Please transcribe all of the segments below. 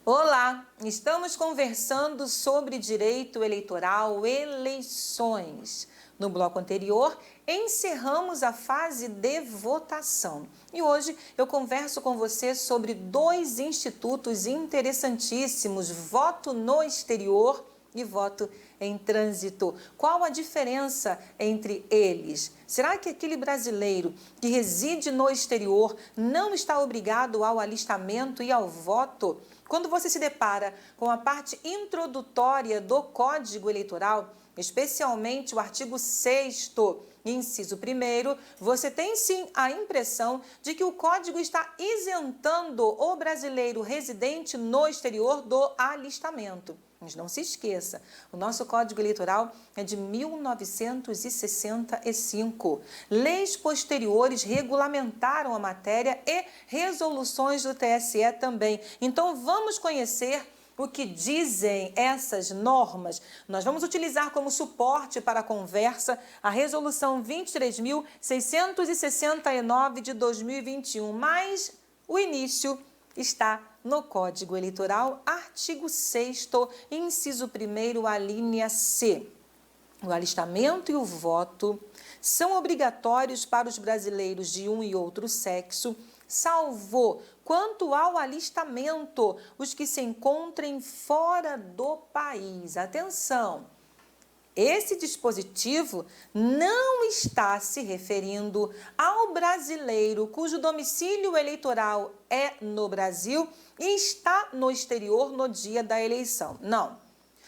Olá, estamos conversando sobre direito eleitoral, eleições. No bloco anterior, encerramos a fase de votação. E hoje eu converso com você sobre dois institutos interessantíssimos, voto no exterior e voto em trânsito. Qual a diferença entre eles? Será que aquele brasileiro que reside no exterior não está obrigado ao alistamento e ao voto? Quando você se depara com a parte introdutória do Código Eleitoral, especialmente o artigo 6º, inciso 1º, você tem sim a impressão de que o Código está isentando o brasileiro residente no exterior do alistamento. Mas não se esqueça, o nosso Código Eleitoral é de 1965. Leis posteriores regulamentaram a matéria e resoluções do TSE também. Então, vamos conhecer o que dizem essas normas. Nós vamos utilizar como suporte para a conversa a Resolução 23.669 de 2021, mas o início está no Código Eleitoral, artigo 6º, inciso 1º, a linha C. O alistamento e o voto são obrigatórios para os brasileiros de um e outro sexo, salvo quanto ao alistamento, os que se encontrem fora do país. Atenção! Esse dispositivo não está se referindo ao brasileiro cujo domicílio eleitoral é no Brasil e está no exterior no dia da eleição. Não.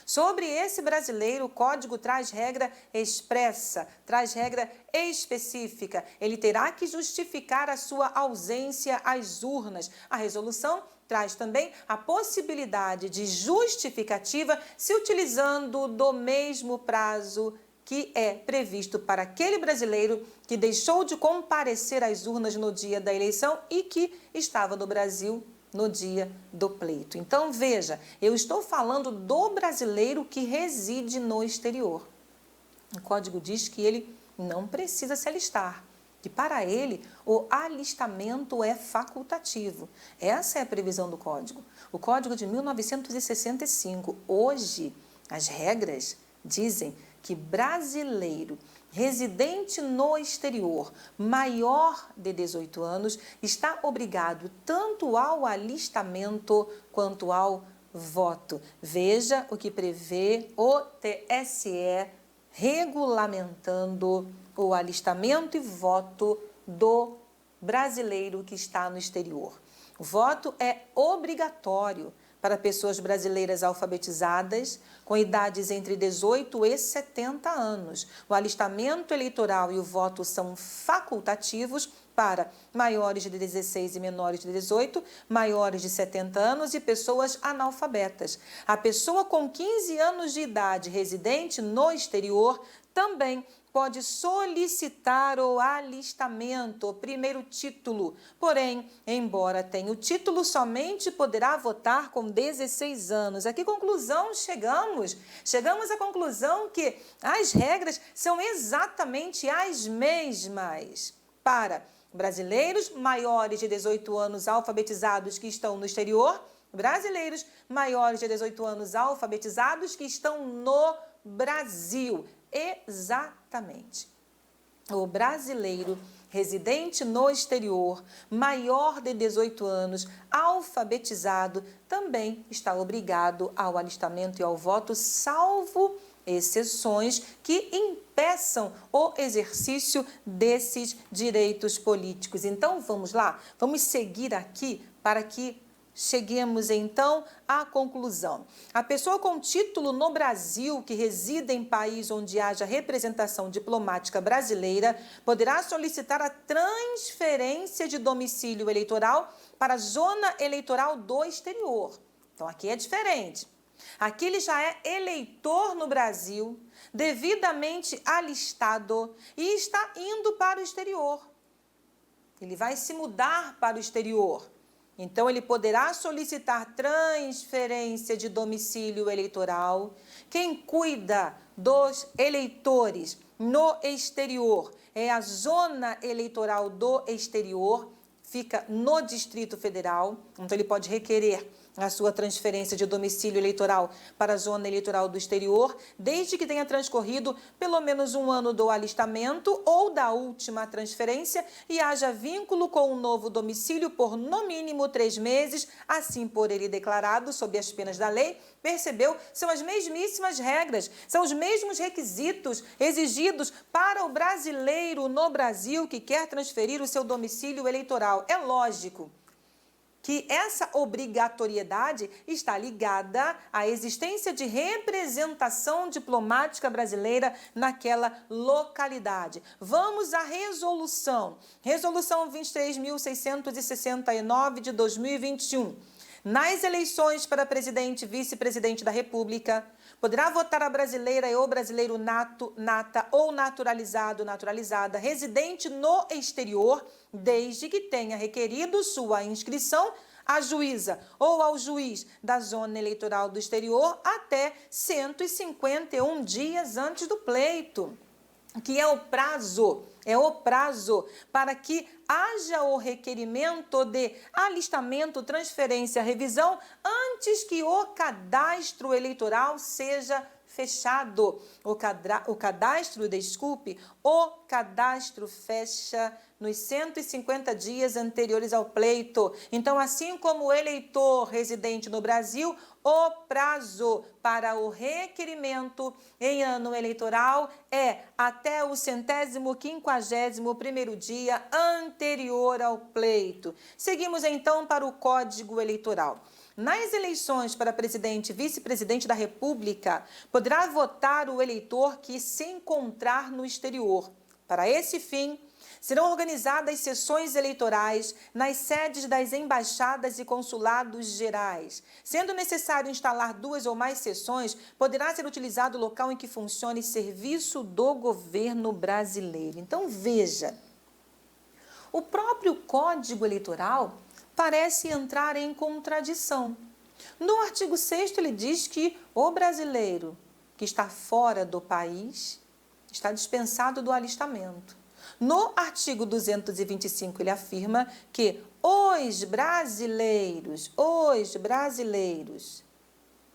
Sobre esse brasileiro, o Código traz regra expressa, traz regra específica. Ele terá que justificar a sua ausência às urnas. A resolução traz também a possibilidade de justificativa se utilizando do mesmo prazo que é previsto para aquele brasileiro que deixou de comparecer às urnas no dia da eleição e que estava no Brasil no dia do pleito. Então, veja, eu estou falando do brasileiro que reside no exterior. O Código diz que ele não precisa se alistar, que para ele o alistamento é facultativo. Essa é a previsão do Código. O Código de 1965. Hoje, as regras dizem que brasileiro residente no exterior, maior de 18 anos, está obrigado tanto ao alistamento quanto ao voto. Veja o que prevê o TSE regulamentando o alistamento e voto do brasileiro que está no exterior. O voto é obrigatório para pessoas brasileiras alfabetizadas com idades entre 18 e 70 anos. O alistamento eleitoral e o voto são facultativos para maiores de 16 e menores de 18, maiores de 70 anos e pessoas analfabetas. A pessoa com 15 anos de idade residente no exterior também pode solicitar o alistamento, o primeiro título. Porém, embora tenha o título, somente poderá votar com 16 anos. A que conclusão chegamos? Chegamos à conclusão que as regras são exatamente as mesmas para brasileiros maiores de 18 anos alfabetizados que estão no exterior, brasileiros maiores de 18 anos alfabetizados que estão no Brasil. Exatamente. O brasileiro residente no exterior, maior de 18 anos, alfabetizado, também está obrigado ao alistamento e ao voto, salvo exceções que impeçam o exercício desses direitos políticos. Então, vamos lá, vamos seguir aqui para que cheguemos então à conclusão. A pessoa com título no Brasil que reside em país onde haja representação diplomática brasileira poderá solicitar a transferência de domicílio eleitoral para a zona eleitoral do exterior. Então aqui é diferente. Aqui ele já é eleitor no Brasil, devidamente alistado e está indo para o exterior. Ele vai se mudar para o exterior. Então, ele poderá solicitar transferência de domicílio eleitoral. Quem cuida dos eleitores no exterior é a zona eleitoral do exterior, fica no Distrito Federal. Então, ele pode requerer a sua transferência de domicílio eleitoral para a zona eleitoral do exterior, desde que tenha transcorrido pelo menos um ano do alistamento ou da última transferência e haja vínculo com o novo domicílio por no mínimo 3 meses, assim por ele declarado, sob as penas da lei. Percebeu? São as mesmíssimas regras, são os mesmos requisitos exigidos para o brasileiro no Brasil que quer transferir o seu domicílio eleitoral. É lógico que essa obrigatoriedade está ligada à existência de representação diplomática brasileira naquela localidade. Vamos à resolução. Resolução 23.669 de 2021. Nas eleições para presidente e vice-presidente da República, poderá votar a brasileira e o brasileiro nato, nata ou naturalizado, naturalizada, residente no exterior, desde que tenha requerido sua inscrição à juíza ou ao juiz da zona eleitoral do exterior até 151 dias antes do pleito, que é o prazo para que haja o requerimento de alistamento, transferência, revisão antes que o cadastro eleitoral seja fechado. O cadastro fecha nos 150 dias anteriores ao pleito. Então, assim como o eleitor residente no Brasil, o prazo para o requerimento em ano eleitoral é até o 151º dia anterior ao pleito. Seguimos então para o Código Eleitoral. Nas eleições para presidente e vice-presidente da República, poderá votar o eleitor que se encontrar no exterior. Para esse fim, serão organizadas sessões eleitorais nas sedes das embaixadas e consulados gerais. Sendo necessário instalar 2 ou mais sessões, poderá ser utilizado o local em que funcione serviço do governo brasileiro. Então, veja, o próprio Código Eleitoral parece entrar em contradição. No artigo 6º, ele diz que o brasileiro que está fora do país está dispensado do alistamento. No artigo 225, ele afirma que os brasileiros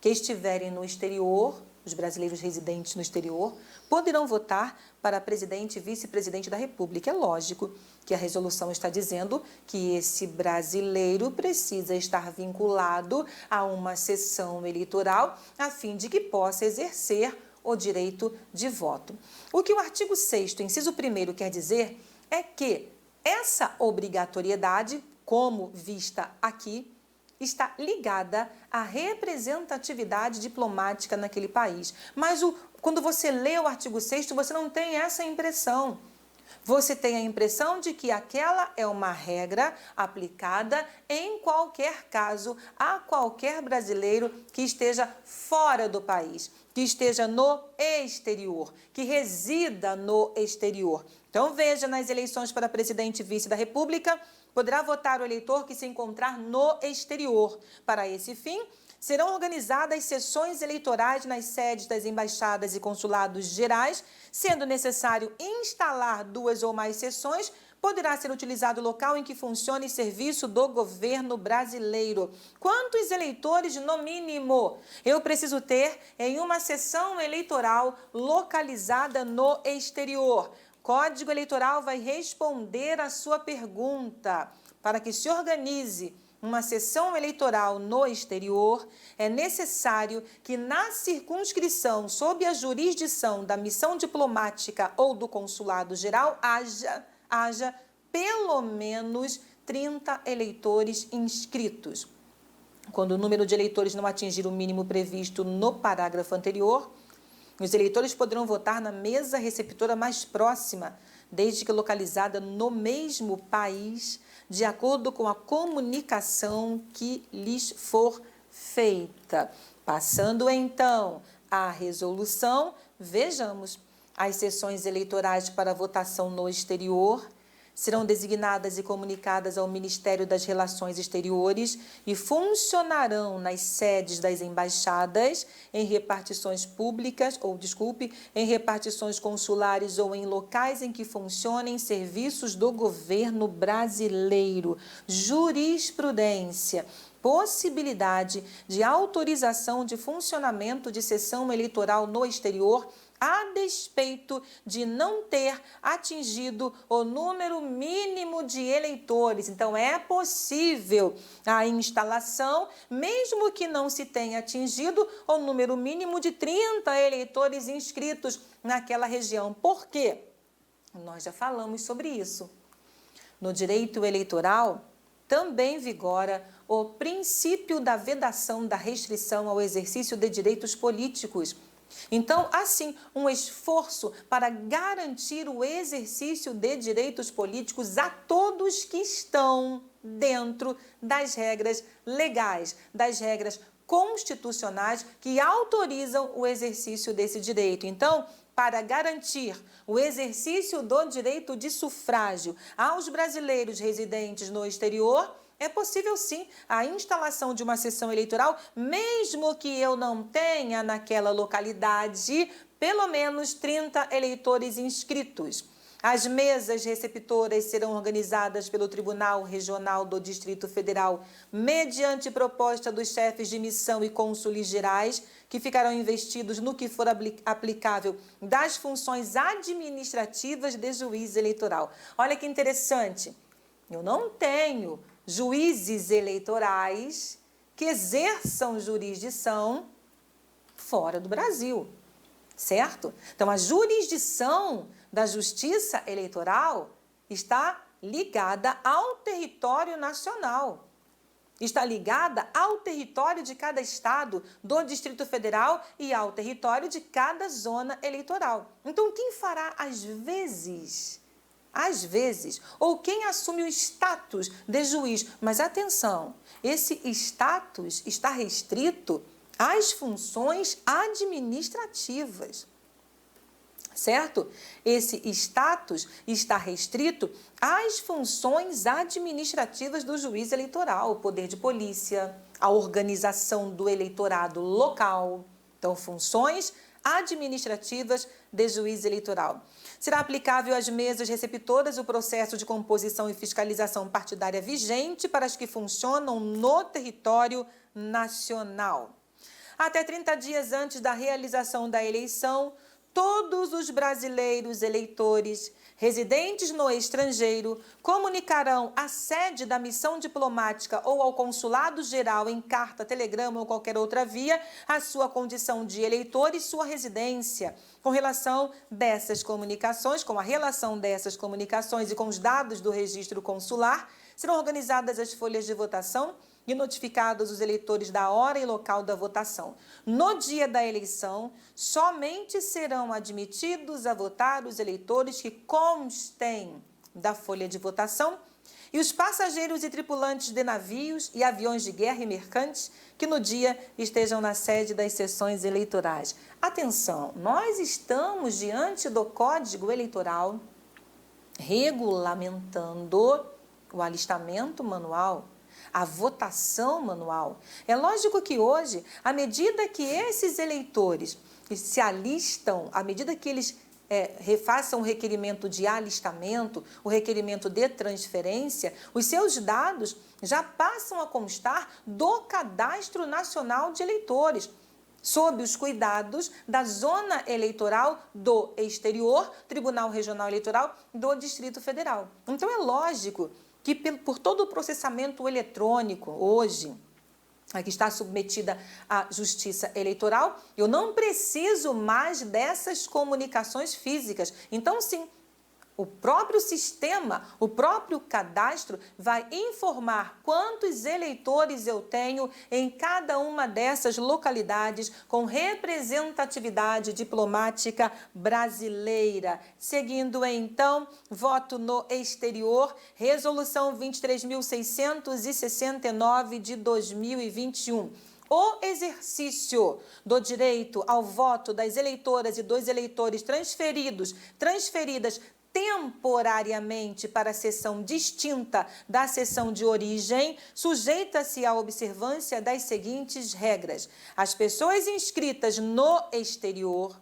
que estiverem no exterior, os brasileiros residentes no exterior, poderão votar para presidente e vice-presidente da República. É lógico que a resolução está dizendo que esse brasileiro precisa estar vinculado a uma sessão eleitoral a fim de que possa exercer o direito de voto. O que o artigo 6º, inciso 1º, quer dizer é que essa obrigatoriedade, como vista aqui, está ligada à representatividade diplomática naquele país. Mas quando você lê o artigo 6º, você não tem essa impressão. Você tem a impressão de que aquela é uma regra aplicada em qualquer caso a qualquer brasileiro que esteja fora do país, que esteja no exterior, que resida no exterior. Então, veja, nas eleições para presidente e vice da República, poderá votar o eleitor que se encontrar no exterior. Para esse fim, serão organizadas sessões eleitorais nas sedes das embaixadas e consulados gerais. Sendo necessário instalar 2 ou mais sessões, poderá ser utilizado o local em que funcione serviço do governo brasileiro. Quantos eleitores, no mínimo, eu preciso ter em uma sessão eleitoral localizada no exterior? Código Eleitoral vai responder a sua pergunta. Para que se organize uma sessão eleitoral no exterior, é necessário que na circunscrição sob a jurisdição da missão diplomática ou do consulado geral haja pelo menos 30 eleitores inscritos. Quando o número de eleitores não atingir o mínimo previsto no parágrafo anterior, os eleitores poderão votar na mesa receptora mais próxima, desde que localizada no mesmo país, de acordo com a comunicação que lhes for feita. Passando, então, à resolução, vejamos. As sessões eleitorais para votação no exterior serão designadas e comunicadas ao Ministério das Relações Exteriores e funcionarão nas sedes das embaixadas, em repartições públicas, em repartições consulares ou em locais em que funcionem serviços do governo brasileiro. Jurisprudência. possibilidade de autorização de funcionamento de sessão eleitoral no exterior, a despeito de não ter atingido o número mínimo de eleitores. Então, é possível a instalação, mesmo que não se tenha atingido o número mínimo de 30 eleitores inscritos naquela região. Por quê? Nós já falamos sobre isso. No direito eleitoral, também vigora o princípio da vedação da restrição ao exercício de direitos políticos. Então, assim, um esforço para garantir o exercício de direitos políticos a todos que estão dentro das regras legais, das regras constitucionais que autorizam o exercício desse direito. Então, para garantir o exercício do direito de sufrágio aos brasileiros residentes no exterior, é possível sim a instalação de uma sessão eleitoral, mesmo que eu não tenha naquela localidade pelo menos 30 eleitores inscritos. As mesas receptoras serão organizadas pelo Tribunal Regional do Distrito Federal, mediante proposta dos chefes de missão e cônsules gerais, que ficarão investidos no que for aplicável das funções administrativas de juiz eleitoral. Olha que interessante, eu não tenho juízes eleitorais que exerçam jurisdição fora do Brasil, certo? Então, a jurisdição da Justiça Eleitoral está ligada ao território nacional, está ligada ao território de cada estado do Distrito Federal e ao território de cada zona eleitoral. Então, quem fará às vezes, ou quem assume o status de juiz, mas atenção, esse status está restrito às funções administrativas, certo? Esse status está restrito às funções administrativas do juiz eleitoral, o poder de polícia, a organização do eleitorado local. Então, funções administrativas de juiz eleitoral. Será aplicável às mesas receptoras o processo de composição e fiscalização partidária vigente para as que funcionam no território nacional. Até 30 dias antes da realização da eleição, todos os brasileiros eleitores residentes no estrangeiro comunicarão à sede da missão diplomática ou ao consulado geral em carta, telegrama ou qualquer outra via a sua condição de eleitor e sua residência. Com a relação dessas comunicações e com os dados do registro consular, serão organizadas as folhas de votação e notificados os eleitores da hora e local da votação. No dia da eleição, somente serão admitidos a votar os eleitores que constem da folha de votação e os passageiros e tripulantes de navios e aviões de guerra e mercantes que no dia estejam na sede das sessões eleitorais. Atenção, nós estamos diante do Código Eleitoral regulamentando o alistamento manual, a votação manual. É lógico que hoje, à medida que esses eleitores se alistam, à medida que eles refaçam o requerimento de alistamento, o requerimento de transferência, os seus dados já passam a constar do Cadastro Nacional de Eleitores, sob os cuidados da Zona Eleitoral do Exterior, Tribunal Regional Eleitoral do Distrito Federal. Então, é lógico que por todo o processamento eletrônico hoje, que está submetida à Justiça Eleitoral, eu não preciso mais dessas comunicações físicas. Então, sim, o próprio sistema, o próprio cadastro vai informar quantos eleitores eu tenho em cada uma dessas localidades com representatividade diplomática brasileira. Seguindo, então, voto no exterior, Resolução 23.669 de 2021. O exercício do direito ao voto das eleitoras e dos eleitores transferidas temporariamente para a seção distinta da seção de origem, sujeita-se à observância das seguintes regras. As pessoas inscritas no exterior,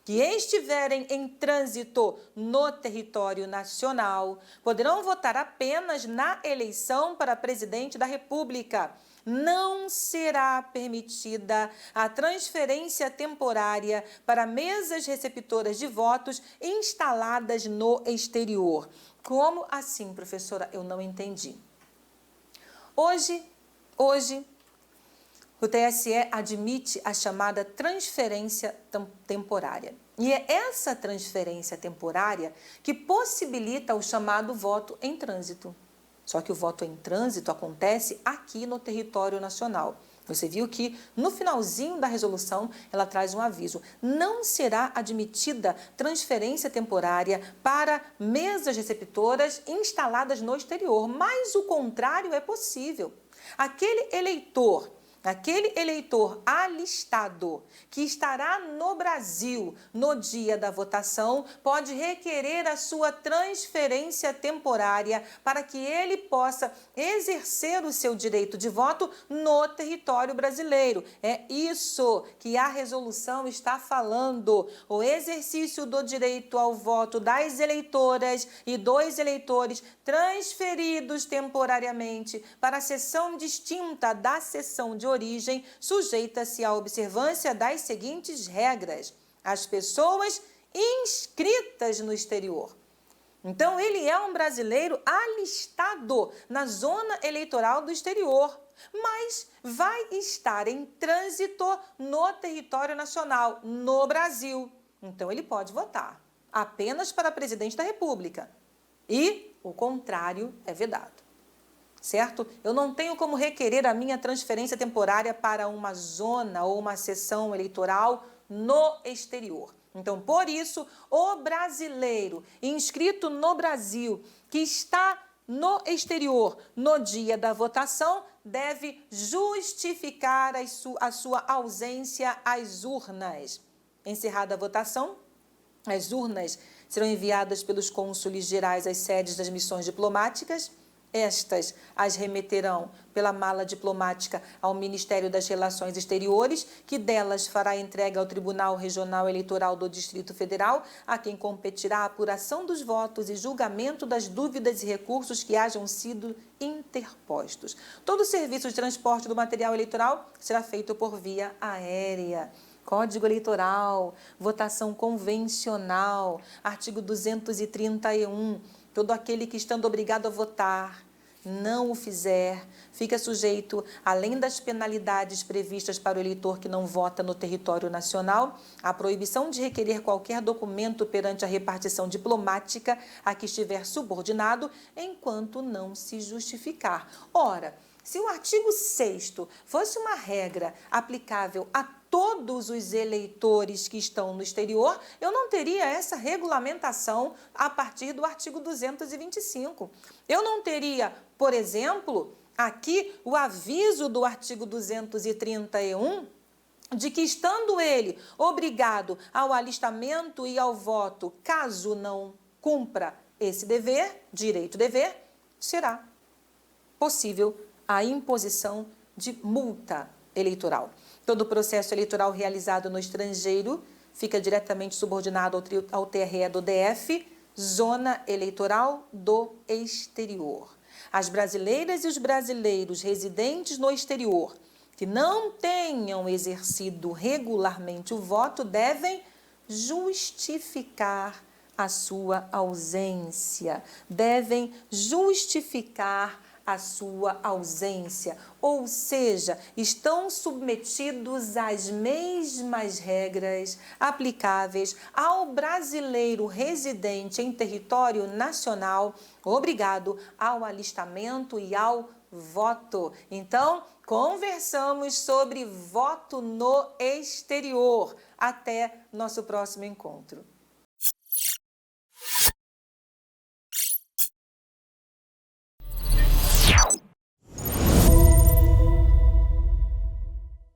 que estiverem em trânsito no território nacional, poderão votar apenas na eleição para presidente da República, não será permitida a transferência temporária para mesas receptoras de votos instaladas no exterior. Como assim, professora? Eu não entendi. Hoje, o TSE admite a chamada transferência temporária. E é essa transferência temporária que possibilita o chamado voto em trânsito. Só que o voto em trânsito acontece aqui no território nacional. Você viu que no finalzinho da resolução ela traz um aviso: não será admitida transferência temporária para mesas receptoras instaladas no exterior, mas o contrário é possível. Aquele eleitor alistado que estará no Brasil no dia da votação pode requerer a sua transferência temporária para que ele possa exercer o seu direito de voto no território brasileiro. É isso que a resolução está falando. O exercício do direito ao voto das eleitoras e dos eleitores transferidos temporariamente para a seção distinta da seção de origem, sujeita-se à observância das seguintes regras: as pessoas inscritas no exterior. Então, ele é um brasileiro alistado na zona eleitoral do exterior, mas vai estar em trânsito no território nacional, no Brasil. Então, ele pode votar apenas para presidente da República. E o contrário é vedado. Certo? Eu não tenho como requerer a minha transferência temporária para uma zona ou uma seção eleitoral no exterior. Então, por isso, o brasileiro inscrito no Brasil que está no exterior no dia da votação deve justificar a sua ausência às urnas. Encerrada a votação, as urnas serão enviadas pelos cônsules gerais às sedes das missões diplomáticas. Estas as remeterão pela mala diplomática ao Ministério das Relações Exteriores, que delas fará entrega ao Tribunal Regional Eleitoral do Distrito Federal, a quem competirá a apuração dos votos e julgamento das dúvidas e recursos que hajam sido interpostos. Todo o serviço de transporte do material eleitoral será feito por via aérea. Código Eleitoral, votação convencional, artigo 231, todo aquele que, estando obrigado a votar, não o fizer, fica sujeito, além das penalidades previstas para o eleitor que não vota no território nacional, à proibição de requerer qualquer documento perante a repartição diplomática a que estiver subordinado, enquanto não se justificar. Ora, se o artigo 6º fosse uma regra aplicável a todos os eleitores que estão no exterior, eu não teria essa regulamentação a partir do artigo 225. Eu não teria, por exemplo, aqui o aviso do artigo 231, de que, estando ele obrigado ao alistamento e ao voto, caso não cumpra esse dever, direito-dever, será possível a imposição de multa eleitoral. Todo o processo eleitoral realizado no estrangeiro fica diretamente subordinado ao TRE do DF, Zona Eleitoral do Exterior. As brasileiras e os brasileiros residentes no exterior que não tenham exercido regularmente o voto devem justificar a sua ausência, ou seja, estão submetidos às mesmas regras aplicáveis ao brasileiro residente em território nacional, obrigado ao alistamento e ao voto. Então, conversamos sobre voto no exterior. Até nosso próximo encontro.